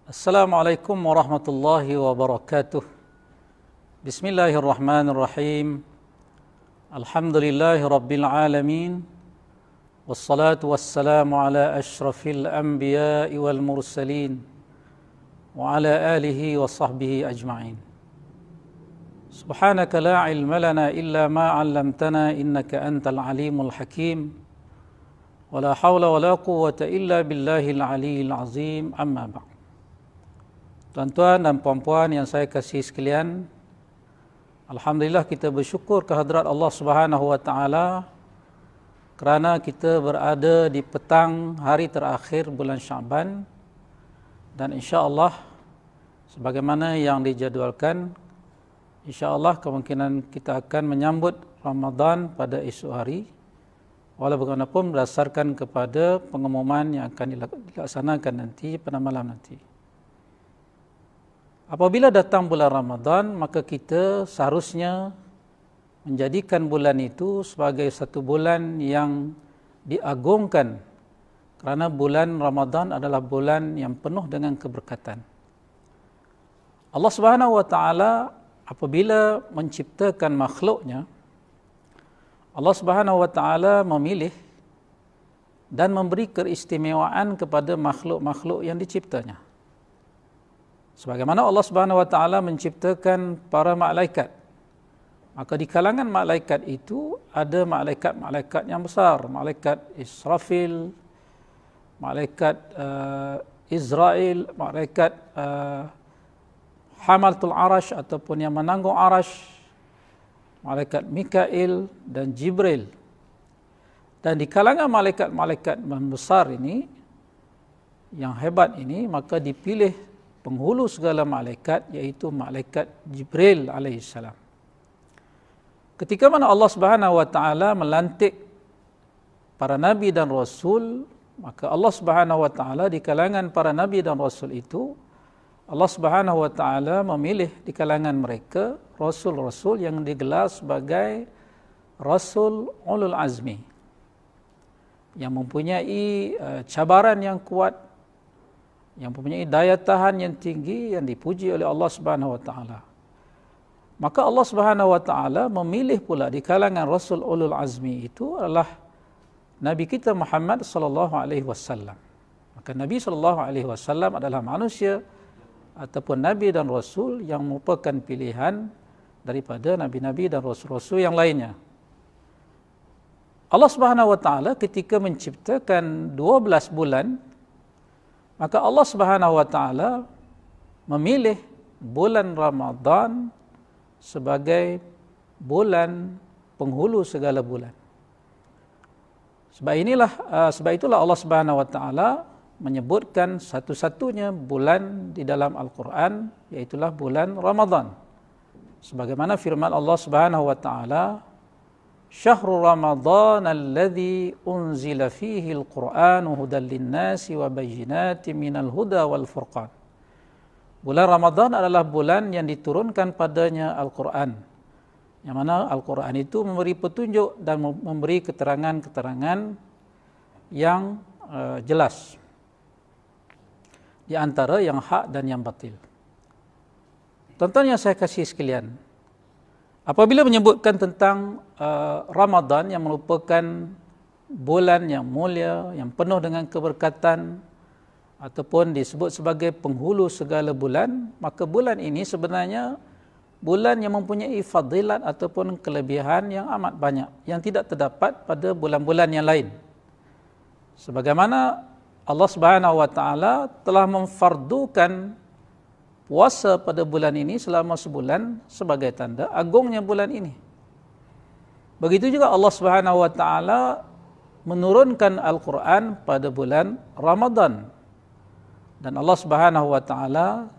Assalamualaikum warahmatullahi wabarakatuh. Bismillahirrahmanirrahim. Alhamdulillahi rabbil alamin. Wassalatu wassalamu ala ashrafil anbiya'i wal mursalin wa ala alihi wa sahbihi ajma'in. Subhanaka la ilma lana illa ma 'allamtana innaka antal alimul hakim. Wa la hawla wa la quwwata illa billahil aliyyil azim. Amma ba'd. Tuan-tuan dan puan-puan yang saya kasih sekalian, alhamdulillah kita bersyukur kehadrat Allah Subhanahu wa taala kerana kita berada di petang hari terakhir bulan Syaban, dan insya-Allah sebagaimana yang dijadualkan, insya-Allah kemungkinan kita akan menyambut Ramadan pada esok hari, walau bagaimanapun berdasarkan kepada pengumuman yang akan dilaksanakan nanti pada malam nanti. Apabila datang bulan Ramadan, maka kita seharusnya menjadikan bulan itu sebagai satu bulan yang diagungkan, kerana bulan Ramadan adalah bulan yang penuh dengan keberkatan. Allah Subhanahu wa taala apabila menciptakan makhluknya, Allah Subhanahu wa taala memilih dan memberi keistimewaan kepada makhluk-makhluk yang diciptanya. Sebagaimana Allah Subhanahu wa taala menciptakan para malaikat, maka di kalangan malaikat itu ada malaikat-malaikat yang besar, malaikat Israfil, malaikat Israel, malaikat Hamalatul Arash ataupun yang menanggung Arash, malaikat Mikail dan Jibril. Dan di kalangan malaikat-malaikat besar ini, yang hebat ini, maka dipilih penghulu segala malaikat, iaitu malaikat Jibril alaihissalam. Ketika mana Allah Subhanahu wa taala melantik para nabi dan rasul, maka Allah Subhanahu wa taala di kalangan para nabi dan rasul itu, Allah Subhanahu wa taala memilih di kalangan mereka rasul-rasul yang digelar sebagai rasul ulul azmi, yang mempunyai cabaran yang kuat, yang mempunyai daya tahan yang tinggi, yang dipuji oleh Allah Subhanahu wa taala. Maka Allah Subhanahu wa taala memilih pula di kalangan rasul ulul azmi itu adalah Nabi kita Muhammad sallallahu alaihi wasallam. Maka Nabi sallallahu alaihi wasallam adalah manusia ataupun nabi dan rasul yang merupakan pilihan daripada nabi-nabi dan rasul-rasul yang lainnya. Allah Subhanahu wa taala ketika menciptakan 12 bulan, maka Allah Subhanahu wa taala memilih bulan Ramadan sebagai bulan penghulu segala bulan. Sebab itulah Allah Subhanahu wa taala menyebutkan satu-satunya bulan di dalam Al-Quran, iaitulah bulan Ramadan. Sebagaimana firman Allah Subhanahu wa taala, Syahrul Ramadhan alladhi unzila fihi al-Qur'anu hudan linnasi wa bayyinatin minal huda wal furqan. Bulan Ramadan adalah bulan yang diturunkan padanya Al-Quran, yang mana Al-Quran itu memberi petunjuk dan memberi keterangan-keterangan yang jelas, di antara yang hak dan yang batil. Tonton yang saya kasih sekalian, apabila menyebutkan tentang Ramadan yang merupakan bulan yang mulia, yang penuh dengan keberkatan, ataupun disebut sebagai penghulu segala bulan, maka bulan ini sebenarnya bulan yang mempunyai fadilat ataupun kelebihan yang amat banyak, yang tidak terdapat pada bulan-bulan yang lain. Sebagaimana Allah Subhanahu wa taala telah memfardukan puasa pada bulan ini selama sebulan sebagai tanda agungnya bulan ini. Begitu juga Allah Subhanahu wa taala menurunkan Al-Quran pada bulan Ramadan. Dan Allah Subhanahu wa taala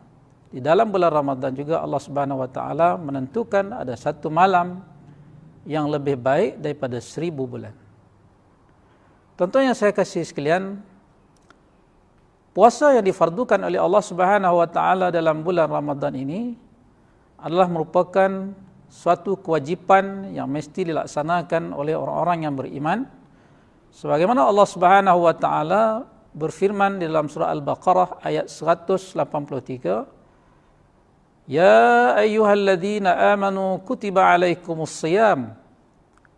di dalam bulan Ramadan juga Allah Subhanahu wa taala menentukan ada satu malam yang lebih baik daripada 1000 bulan. Contohnya saya kasih sekalian, puasa yang difardukan oleh Allah Subhanahu wa taala dalam bulan Ramadan ini adalah merupakan suatu kewajipan yang mesti dilaksanakan oleh orang-orang yang beriman, sebagaimana Allah Subhanahu wa taala berfirman di dalam surah Al-Baqarah ayat 183, Ya ayyuhalladzina amanu kutiba alaikumus siyam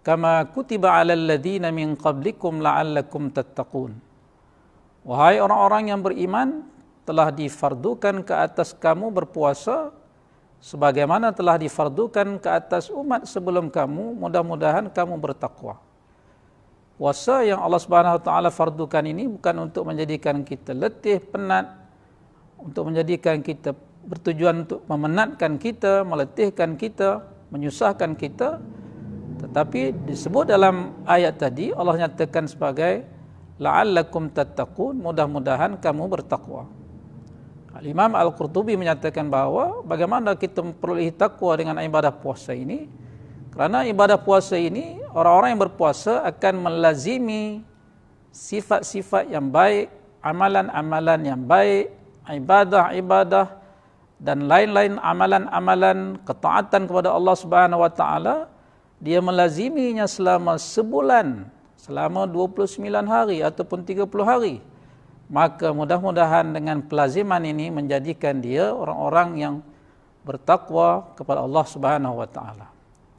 kama kutiba alal ladzina min qablikum la'allakum tattaqun. Wahai orang-orang yang beriman, telah difardukan ke atas kamu berpuasa sebagaimana telah difardukan ke atas umat sebelum kamu, mudah-mudahan kamu bertakwa. Puasa yang Allah Subhanahu wa taala fardukan ini bukan untuk menjadikan kita letih, penat, untuk menjadikan kita bertujuan untuk memenatkan kita, meletihkan kita, menyusahkan kita, tetapi disebut dalam ayat tadi Allah nyatakan sebagai la'allakum tattaqun, mudah-mudahan kamu bertakwa. Imam Al-Qurtubi menyatakan bahawa bagaimana kita memperoleh takwa dengan ibadah puasa ini, kerana ibadah puasa ini orang-orang yang berpuasa akan melazimi sifat-sifat yang baik, amalan-amalan yang baik, ibadah-ibadah dan lain-lain amalan-amalan ketaatan kepada Allah Subhanahu wa taala, dia melaziminya selama sebulan, selama 29 hari ataupun 30 hari. Maka mudah-mudahan dengan pelaziman ini menjadikan dia orang-orang yang bertakwa kepada Allah Subhanahu wa taala.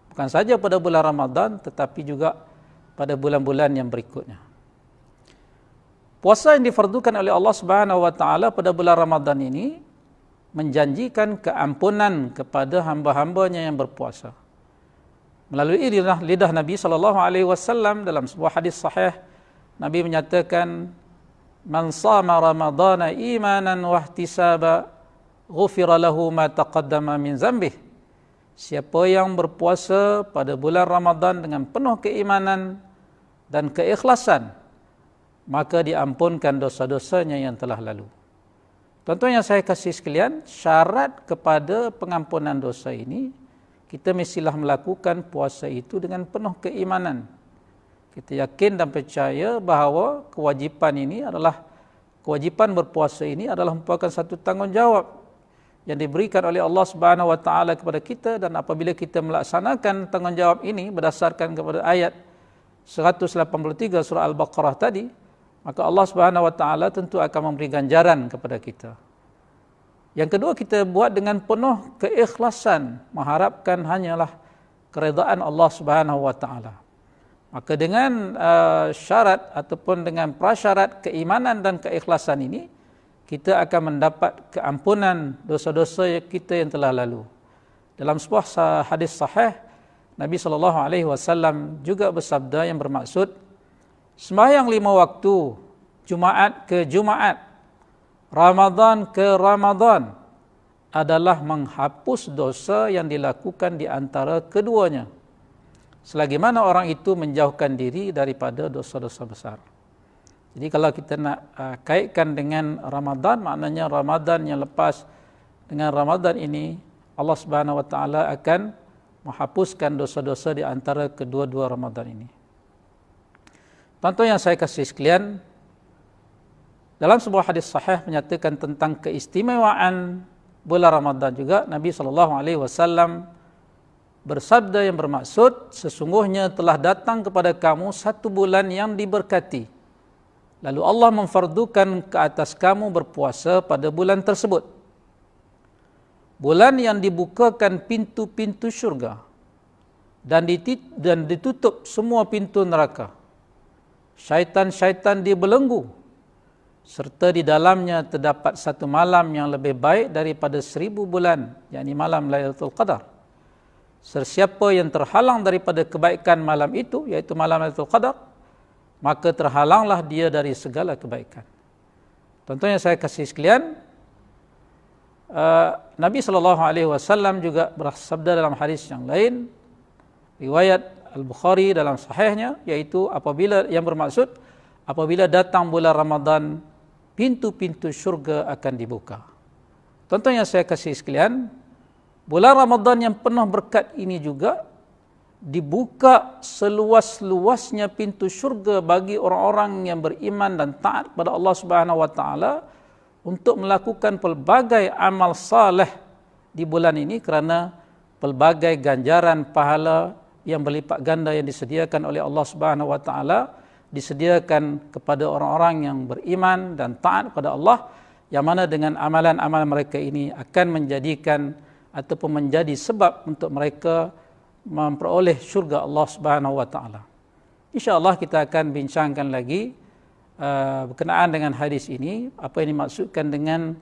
Bukan saja pada bulan Ramadan tetapi juga pada bulan-bulan yang berikutnya. Puasa yang difardukan oleh Allah Subhanahu wa taala pada bulan Ramadan ini menjanjikan keampunan kepada hamba-hambanya yang berpuasa. Melalui lidah Nabi SAW dalam sebuah hadis sahih, Nabi menyatakan, Man sama Ramadana imanan wahtisaba, ghufira lahu ma taqaddama min zambih. Siapa yang berpuasa pada bulan Ramadan dengan penuh keimanan dan keikhlasan, maka diampunkan dosa-dosanya yang telah lalu. Tuan-tuan yang saya kasih sekalian, syarat kepada pengampunan dosa ini, kita mestilah melakukan puasa itu dengan penuh keimanan. Kita yakin dan percaya bahawa kewajipan berpuasa ini adalah merupakan satu tanggungjawab yang diberikan oleh Allah Subhanahu wa taala kepada kita, dan apabila kita melaksanakan tanggungjawab ini berdasarkan kepada ayat 183 surah Al-Baqarah tadi, maka Allah Subhanahu wa taala tentu akan memberi ganjaran kepada kita. Yang kedua, kita buat dengan penuh keikhlasan, mengharapkan hanyalah keredaan Allah Subhanahu wa taala. Maka dengan syarat ataupun dengan prasyarat keimanan dan keikhlasan ini, kita akan mendapat keampunan dosa-dosa kita yang telah lalu. Dalam sebuah hadis sahih, Nabi SAW juga bersabda yang bermaksud, sembahyang 5 waktu, Jumaat ke Jumaat, Ramadan ke Ramadan, adalah menghapus dosa yang dilakukan di antara keduanya, selagi mana orang itu menjauhkan diri daripada dosa-dosa besar. Jadi kalau kita nak kaitkan dengan Ramadan, maknanya Ramadan yang lepas dengan Ramadan ini, Allah Subhanahu wa taala akan menghapuskan dosa-dosa di antara kedua-dua Ramadan ini. Tuan-tuan yang saya kasih sekalian, dalam sebuah hadis sahih menyatakan tentang keistimewaan bulan Ramadan juga, Nabi SAW bersabda yang bermaksud, sesungguhnya telah datang kepada kamu satu bulan yang diberkati, lalu Allah memfardukan ke atas kamu berpuasa pada bulan tersebut. Bulan yang dibukakan pintu-pintu syurga dan ditutup semua pintu neraka. Syaitan-syaitan dibelenggu, serta di dalamnya terdapat satu malam yang lebih baik daripada 1000 bulan, yakni malam Lailatul Qadar. Sesiapa yang terhalang daripada kebaikan malam itu, iaitu malam Lailatul Qadar, maka terhalanglah dia dari segala kebaikan. Tuan-tuan yang saya kasih sekalian, Nabi SAW juga bersabda dalam hadis yang lain, riwayat Al-Bukhari dalam sahihnya, yaitu apabila datang bulan Ramadan, pintu-pintu syurga akan dibuka. Tuan-tuan yang saya kasih sekalian, bulan Ramadan yang penuh berkat ini juga dibuka seluas-luasnya pintu syurga bagi orang-orang yang beriman dan taat pada Allah Subhanahu wa taala untuk melakukan pelbagai amal saleh di bulan ini, kerana pelbagai ganjaran pahala yang berlipat ganda yang disediakan oleh Allah Subhanahu wa taala disediakan kepada orang-orang yang beriman dan taat kepada Allah, yang mana dengan amalan-amalan mereka ini akan menjadikan ataupun menjadi sebab untuk mereka memperoleh syurga Allah Subhanahu wa taala. Insya-Allah kita akan bincangkan lagi berkenaan dengan hadis ini, apa yang dimaksudkan dengan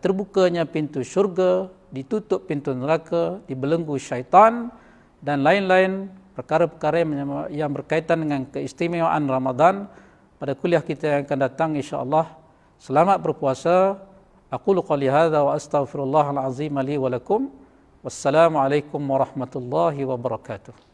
terbukanya pintu syurga, ditutup pintu neraka, dibelenggu syaitan dan lain-lain perkara-perkara yang berkaitan dengan keistimewaan Ramadan pada kuliah kita yang akan datang insya-Allah. Selamat berpuasa. Aqulu qouli hadza wa astaghfirullahal azim li wa lakum. Wassalamualaikum warahmatullahi wabarakatuh.